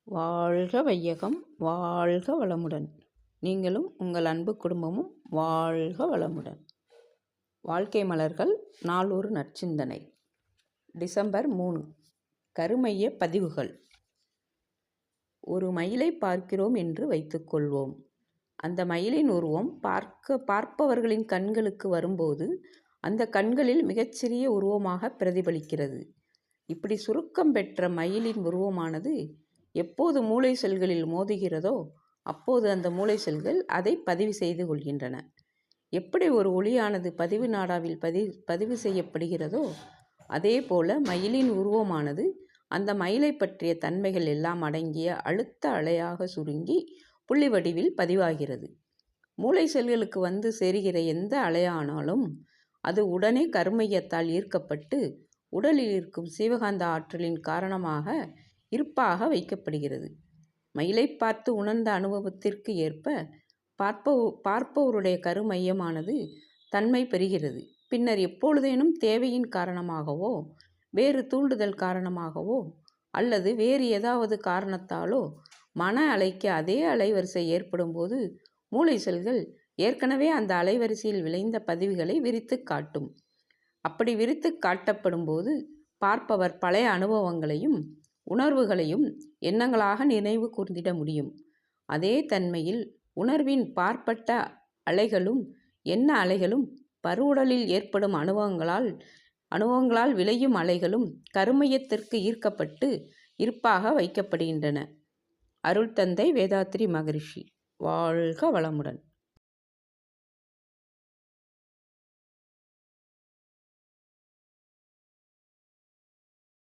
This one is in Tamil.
வாழ்க வையகம், வாழ்க வளமுடன். நீங்களும் உங்கள் அன்பு குடும்பமும் வாழ்க வளமுடன். வாழ்க்கை மலர்கள் நாளொரு நற்சிந்தனை. டிசம்பர் 3. கருமைய பதிவுகள். ஒரு மயிலை பார்க்கிறோம் என்று வைத்துக்கொள்வோம். அந்த மயிலின் உருவம் பார்ப்பவர்களின் கண்களுக்கு வரும்போது அந்த கண்களில் மிகச்சிறிய உருவமாக பிரதிபலிக்கிறது. இப்படி சுருக்கம் பெற்ற மயிலின் உருவமானது எப்போது மூளை செல்களில் மோதுகிறதோ அப்போது அந்த மூளை செல்கள் அதை பதிவு செய்து கொள்கின்றன. எப்படி ஒரு ஒளியானது பதிவு நாடாவில் பதிவு செய்யப்படுகிறதோ அதே போல மயிலின் உருவமானது அந்த மயிலை பற்றிய தன்மைகள் எல்லாம் அடங்கிய அழுத்த அலையாக சுருங்கி புள்ளி வடிவில் பதிவாகிறது. மூளை செல்களுக்கு வந்து சேருகிற எந்த அலையானாலும் அது உடனே கருமையத்தால் ஈர்க்கப்பட்டு உடலில் இருக்கும் சீவகாந்த ஆற்றலின் காரணமாக இருப்பாக வைக்கப்படுகிறது. மயிலை பார்த்து உணர்ந்த அனுபவத்திற்கு ஏற்ப பார்ப்பவருடைய கருமையமானது தன்மை பெறுகிறது. பின்னர் எப்பொழுதேனும் தேவையின் காரணமாகவோ வேறு தூண்டுதல் காரணமாகவோ அல்லது வேறு ஏதாவது காரணத்தாலோ மன அலைக்கு அதே அலைவரிசை ஏற்படும் போது மூளை செல்கள் ஏற்கனவே அந்த அலைவரிசையில் விளைந்த பதிவுகளை விரித்து காட்டும். அப்படி விரித்து காட்டப்படும் போது பார்ப்பவர் பழைய அனுபவங்களையும் உணர்வுகளையும் எண்ணங்களாக நினைவு கூர்ந்திட முடியும். அதே தன்மையில் உணர்வின் பார்ப்பட்ட அலைகளும் எண்ண அலைகளும் பருவுடலில் ஏற்படும் அனுபவங்களால் விளையும் அலைகளும் கருமையத்திற்கு ஈர்க்கப்பட்டு இருப்பாக வைக்கப்படுகின்றன. அருள் தந்தை வேதாத்ரி மகரிஷி. வாழ்க வளமுடன்.